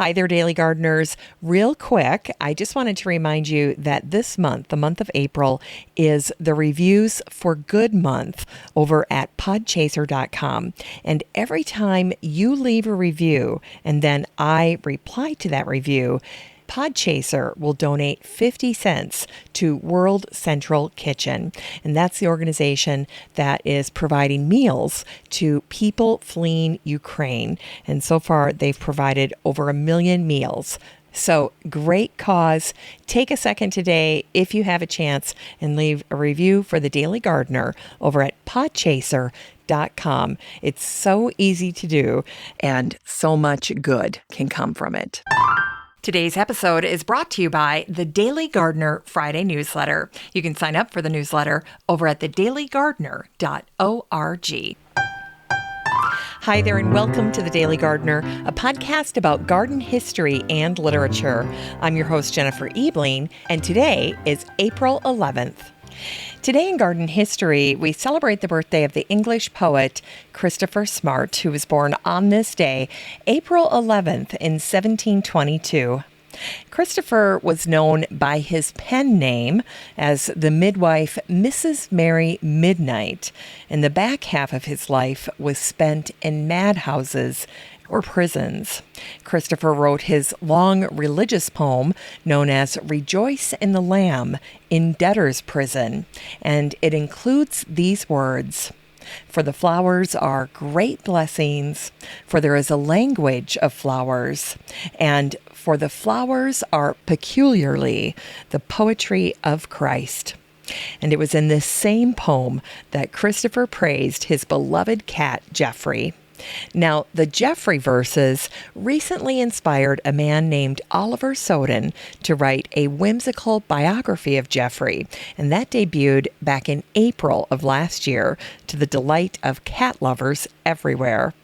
Hi there, Daily Gardeners. Real quick, I just wanted to remind you that this month, the month of April, is the Reviews for Good month over at podchaser.com. And every time you leave a review and then I reply to that review, Podchaser will donate 50 cents to World Central Kitchen. And that's the organization that is providing meals to people fleeing Ukraine. And so far, they've provided over 1 million meals. So great cause. Take a second today, if you have a chance, and leave a review for the Daily Gardener over at podchaser.com. It's so easy to do, and so much good can come from it. Today's episode is brought to you by the Daily Gardener Friday newsletter. You can sign up for the newsletter over at thedailygardener.org. Hi there, and welcome to The Daily Gardener, a podcast about garden history and literature. I'm your host, Jennifer Ebling, and today is April 11th. Today in garden history, we celebrate the birthday of the English poet Christopher Smart, who was born on this day, April 11th in 1722. Christopher was known by his pen name as the midwife Mrs. Mary Midnight, and the back half of his life was spent in madhouses or prisons. Christopher wrote his long religious poem known as Rejoice in the Lamb in debtor's prison, and it includes these words: "For the flowers are great blessings, for there is a language of flowers, and for the flowers are peculiarly the poetry of Christ." And it was in this same poem that Christopher praised his beloved cat, Geoffrey. Now, the Geoffrey verses recently inspired a man named Oliver Soden to write a whimsical biography of Geoffrey, and that debuted back in April of last year to the delight of cat lovers everywhere.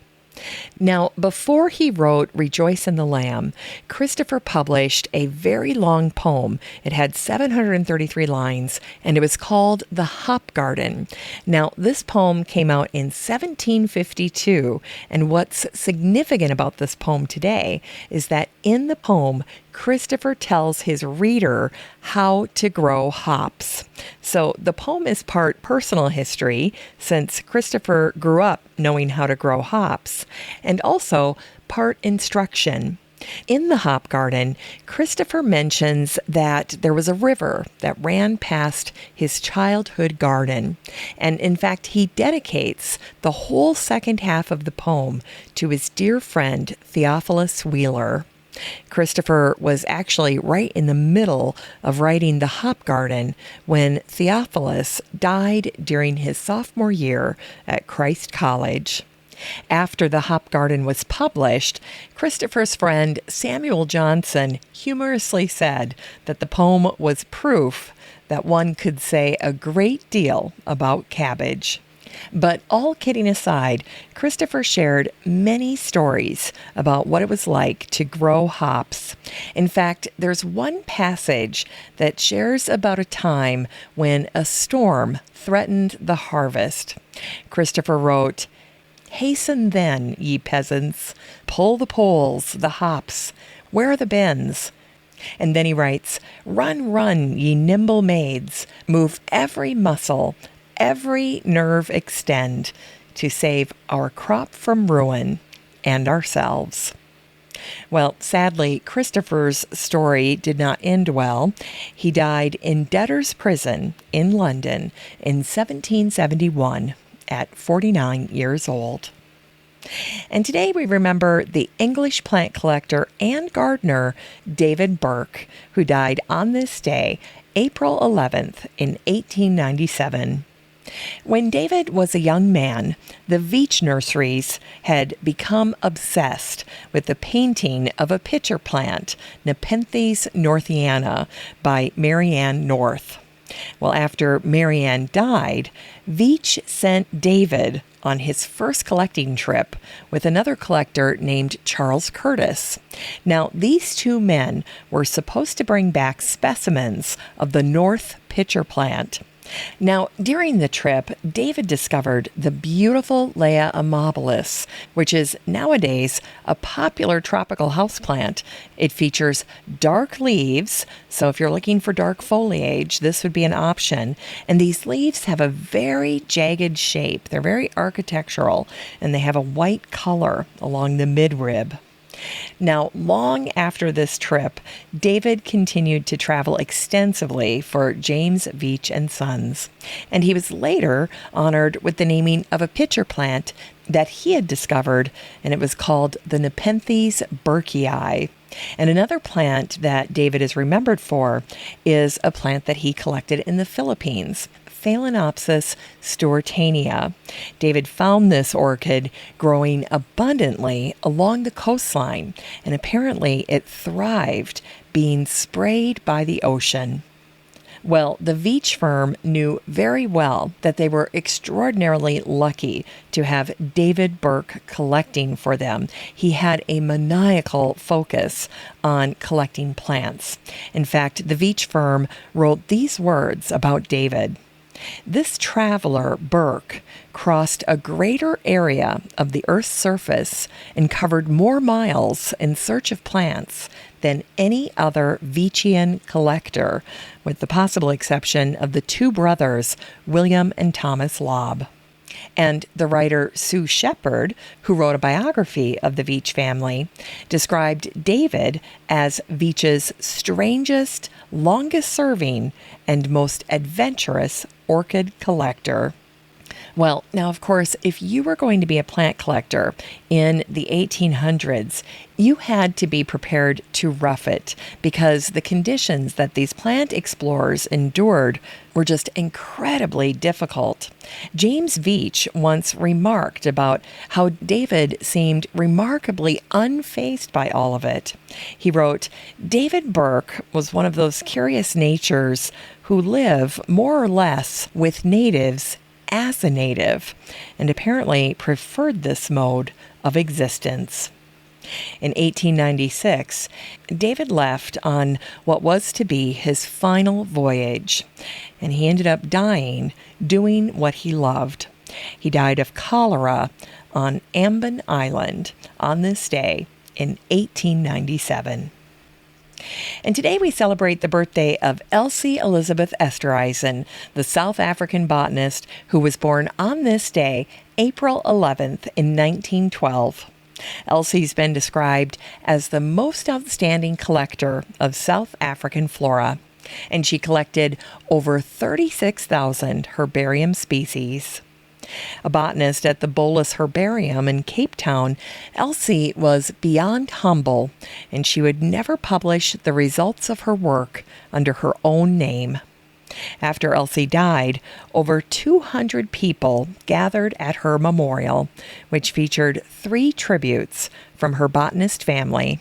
Now, before he wrote Rejoice in the Lamb, Christopher published a very long poem. It had 733 lines, and it was called The Hop Garden. Now, this poem came out in 1752, and what's significant about this poem today is that in the poem, Christopher tells his reader how to grow hops. So the poem is part personal history, since Christopher grew up knowing how to grow hops, and also part instruction. In the hop garden, Christopher mentions that there was a river that ran past his childhood garden. And in fact, he dedicates the whole second half of the poem to his dear friend, Theophilus Wheeler. Christopher was actually right in the middle of writing The Hop Garden when Theophilus died during his sophomore year at Christ College. After The Hop Garden was published, Christopher's friend Samuel Johnson humorously said that the poem was proof that one could say a great deal about cabbage. But all kidding aside, Christopher shared many stories about what it was like to grow hops. In fact, there's one passage that shares about a time when a storm threatened the harvest. Christopher wrote, "Hasten then, ye peasants, pull the poles, the hops, where are the bins?" And then he writes, "Run, run, ye nimble maids, move every muscle, every nerve extend, to save our crop from ruin and ourselves." Well, sadly, Christopher's story did not end well. He died in debtor's prison in London in 1771 at 49 years old. And today we remember the English plant collector and gardener David Burke, who died on this day, April 11th in 1897. When David was a young man, the Veitch nurseries had become obsessed with the painting of a pitcher plant, Nepenthes northiana, by Marianne North. Well, after Marianne died, Veitch sent David on his first collecting trip with another collector named Charles Curtis. Now, these two men were supposed to bring back specimens of the North pitcher plant. Now, during the trip, David discovered the beautiful Lea amabilis, which is nowadays a popular tropical houseplant. It features dark leaves, so if you're looking for dark foliage, this would be an option. And these leaves have a very jagged shape. They're very architectural, and they have a white color along the midrib. Now, long after this trip, David continued to travel extensively for James Veitch and Sons, and he was later honored with the naming of a pitcher plant that he had discovered, and it was called the Nepenthes burkei. And another plant that David is remembered for is a plant that he collected in the Philippines, Phalaenopsis stewartania. David found this orchid growing abundantly along the coastline, and apparently it thrived being sprayed by the ocean. Well, the Veitch firm knew very well that they were extraordinarily lucky to have David Burke collecting for them. He had a maniacal focus on collecting plants. In fact, the Veitch firm wrote these words about David. This traveler, Burke, crossed a greater area of the Earth's surface and covered more miles in search of plants than any other Veitchian collector, with the possible exception of the two brothers, William and Thomas Lobb. And the writer Sue Shepard, who wrote a biography of the Veitch family, described David as Veitch's strangest, longest-serving, and most adventurous orchid collector. Well, now, of course, if you were going to be a plant collector in the 1800s, you had to be prepared to rough it because the conditions that these plant explorers endured were just incredibly difficult. James Veitch once remarked about how David seemed remarkably unfazed by all of it. He wrote, "David Burke was one of those curious natures who live more or less with natives as a native, and apparently preferred this mode of existence." In 1896, David left on what was to be his final voyage, and he ended up dying doing what he loved. He died of cholera on Ambon Island on this day in 1897. And today we celebrate the birthday of Elsie Elizabeth Esterhuysen, the South African botanist who was born on this day, April 11th, in 1912. Elsie's been described as the most outstanding collector of South African flora, and she collected over 36,000 herbarium species. A botanist at the Bolus Herbarium in Cape Town, Elsie was beyond humble, and she would never publish the results of her work under her own name. After Elsie died, over 200 people gathered at her memorial, which featured 3 tributes from her botanist family.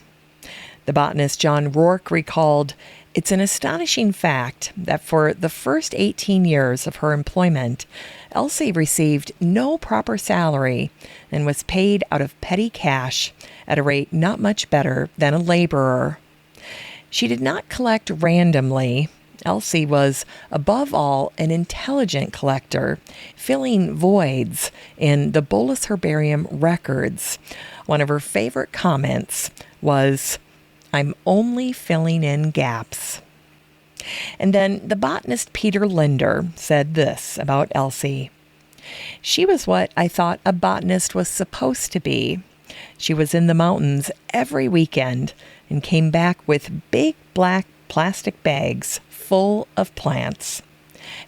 The botanist John Rourke recalled, "It's an astonishing fact that for the first 18 years of her employment, Elsie received no proper salary and was paid out of petty cash at a rate not much better than a laborer. She did not collect randomly. Elsie was, above all, an intelligent collector, filling voids in the Bolus Herbarium records. One of her favorite comments was, 'I'm only filling in gaps.'" And then the botanist Peter Linder said this about Elsie. "She was what I thought a botanist was supposed to be. She was in the mountains every weekend and came back with big black plastic bags full of plants.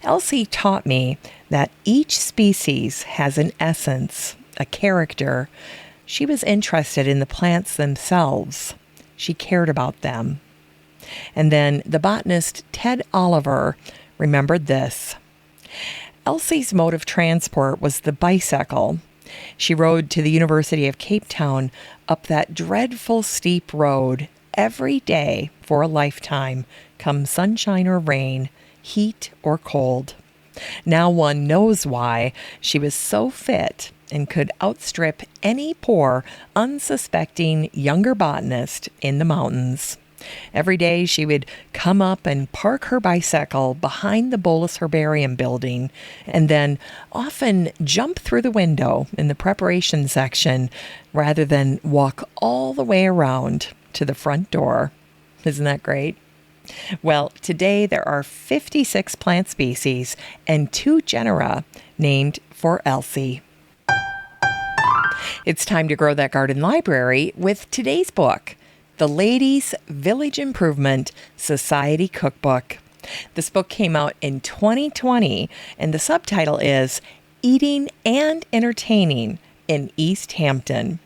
Elsie taught me that each species has an essence, a character. She was interested in the plants themselves. She cared about them." And then the botanist Ted Oliver remembered this. "Elsie's mode of transport was the bicycle. She rode to the University of Cape Town up that dreadful steep road every day for a lifetime, come sunshine or rain, heat or cold. Now one knows why she was so fit and could outstrip any poor, unsuspecting younger botanist in the mountains." Every day she would come up and park her bicycle behind the Bolus Herbarium building and then often jump through the window in the preparation section rather than walk all the way around to the front door. Isn't that great? Well, today there are 56 plant species and 2 genera named for Elsie. It's time to grow that garden library with today's book, The Ladies' Village Improvement Society Cookbook. This book came out in 2020, and the subtitle is Eating and Entertaining in East Hampton.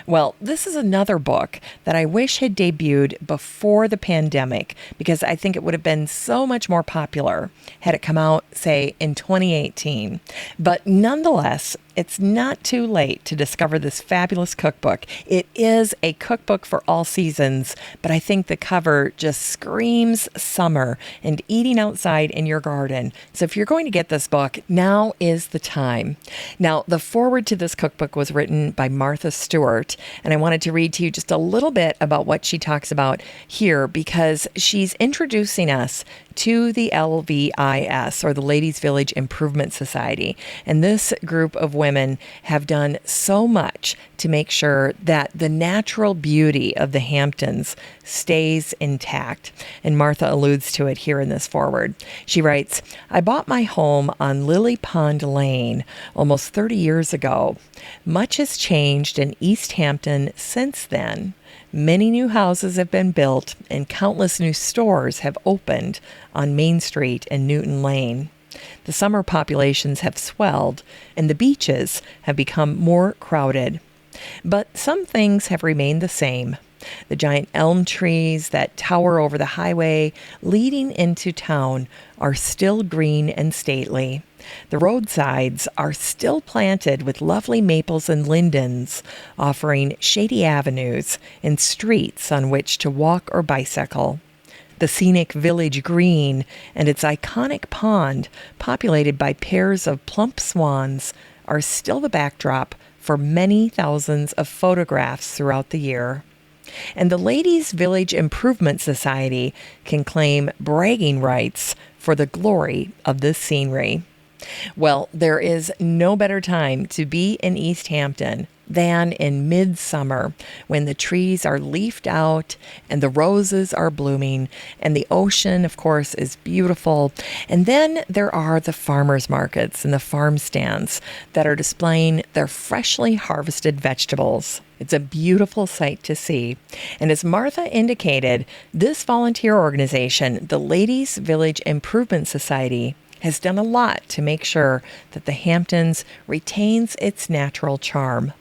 Well, this is another book that I wish had debuted before the pandemic because I think it would have been so much more popular had it come out, say, in 2018. But nonetheless, it's not too late to discover this fabulous cookbook. It is a cookbook for all seasons, but I think the cover just screams summer and eating outside in your garden. So if you're going to get this book, now is the time. Now, the foreword to this cookbook was written by Martha Stewart, and I wanted to read to you just a little bit about what she talks about here because she's introducing us to the LVIS, or the Ladies Village Improvement Society. And this group of women have done so much to make sure that the natural beauty of the Hamptons stays intact. And Martha alludes to it here in this foreword. She writes, I bought my home on Lily Pond Lane almost 30 years ago. Much has changed in East Hampton since then. Many new houses have been built and countless new stores have opened on Main Street and Newton Lane. The summer populations have swelled and the beaches have become more crowded. But some things have remained the same. The giant elm trees that tower over the highway leading into town are still green and stately. The roadsides are still planted with lovely maples and lindens, offering shady avenues and streets on which to walk or bicycle. The scenic village green and its iconic pond, populated by pairs of plump swans, are still the backdrop for many thousands of photographs throughout the year. And the Ladies Village Improvement Society can claim bragging rights for the glory of this scenery. Well, there is no better time to be in East Hampton than in midsummer when the trees are leafed out and the roses are blooming and the ocean, of course, is beautiful. And then there are the farmers markets and the farm stands that are displaying their freshly harvested vegetables. It's a beautiful sight to see. And as Martha indicated, this volunteer organization, the Ladies Village Improvement Society, has done a lot to make sure that the Hamptons retains its natural charm.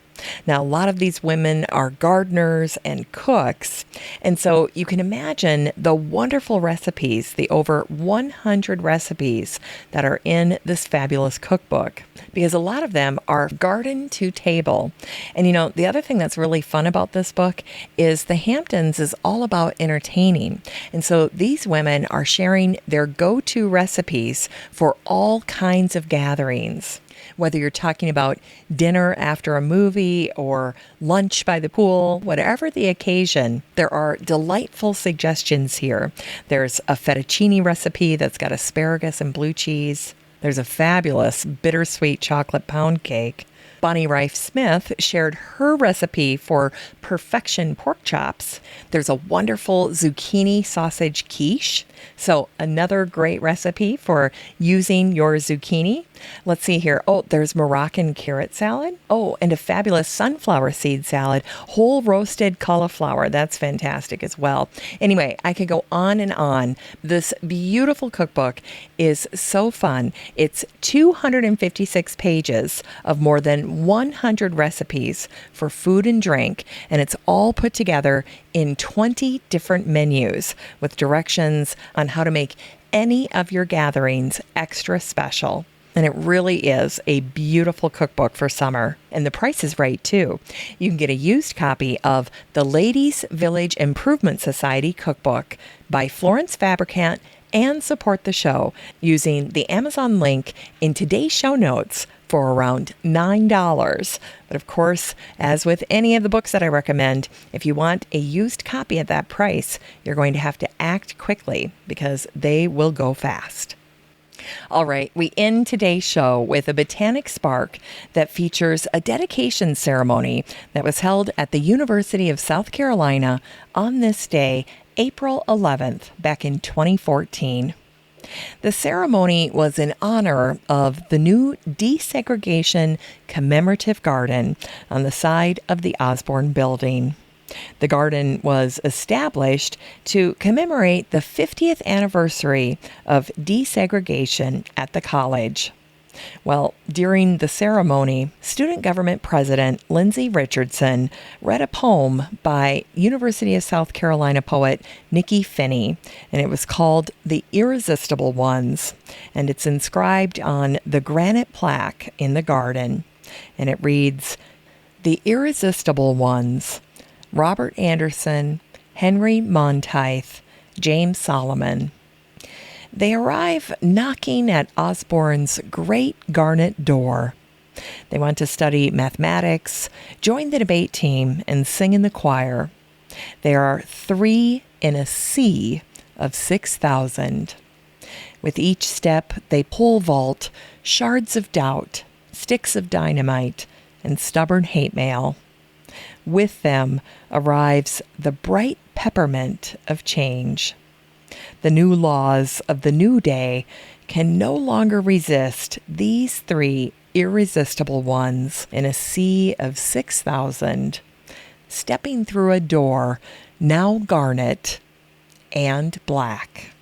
Now, a lot of these women are gardeners and cooks, and so you can imagine the wonderful recipes, the over 100 recipes that are in this fabulous cookbook, because a lot of them are garden to table. And you know, the other thing that's really fun about this book is the Hamptons is all about entertaining. And so these women are sharing their go-to recipes for all kinds of gatherings. Whether you're talking about dinner after a movie or lunch by the pool, whatever the occasion, there are delightful suggestions here. There's a fettuccine recipe that's got asparagus and blue cheese. There's a fabulous bittersweet chocolate pound cake. Bonnie Rife Smith shared her recipe for perfection pork chops. There's a wonderful zucchini sausage quiche. So another great recipe for using your zucchini. Let's see here. Oh, there's Moroccan carrot salad. Oh, and a fabulous sunflower seed salad. Whole roasted cauliflower. That's fantastic as well. Anyway, I could go on and on. This beautiful cookbook is so fun. It's 256 pages of more than 100 recipes for food and drink, and it's all put together in 20 different menus with directions on how to make any of your gatherings extra special. And it really is a beautiful cookbook for summer. And the price is right, too. You can get a used copy of the Ladies Village Improvement Society Cookbook by Florence Fabricant and support the show using the Amazon link in today's show notes for around $9. But of course, as with any of the books that I recommend, if you want a used copy at that price, you're going to have to act quickly because they will go fast. All right, we end today's show with a botanic spark that features a dedication ceremony that was held at the University of South Carolina on this day, April 11th, back in 2014. The ceremony was in honor of the new desegregation commemorative garden on the side of the Osborne building. The garden was established to commemorate the 50th anniversary of desegregation at the college. Well, during the ceremony, Student Government President Lindsay Richardson read a poem by University of South Carolina poet Nikki Finney, and it was called The Irresistible Ones, and it's inscribed on the granite plaque in the garden, and it reads, "The Irresistible Ones, Robert Anderson, Henry Monteith, James Solomon. They arrive knocking at Osborne's great garnet door. They want to study mathematics, join the debate team, and sing in the choir. There are 3 in a sea of 6,000. With each step, they pole vault shards of doubt, sticks of dynamite, and stubborn hate mail. With them arrives the bright peppermint of change. The new laws of the new day can no longer resist these 3 irresistible ones in a sea of 6,000, stepping through a door now garnet and black."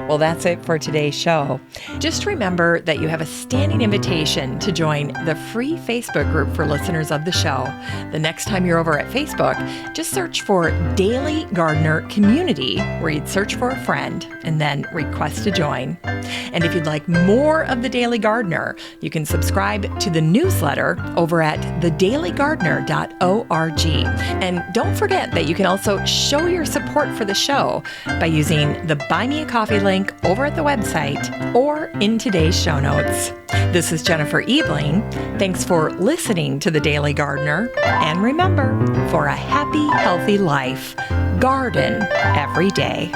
Well, that's it for today's show. Just remember that you have a standing invitation to join the free Facebook group for listeners of the show. The next time you're over at Facebook, just search for Daily Gardener Community, where you'd search for a friend and then request to join. And if you'd like more of The Daily Gardener, you can subscribe to the newsletter over at thedailygardener.org. And don't forget that you can also show your support for the show by using the Buy Me a Coffee link over at the website or in today's show notes. This is Jennifer Ebling. Thanks for listening to The Daily Gardener. And remember, for a happy, healthy life, garden every day.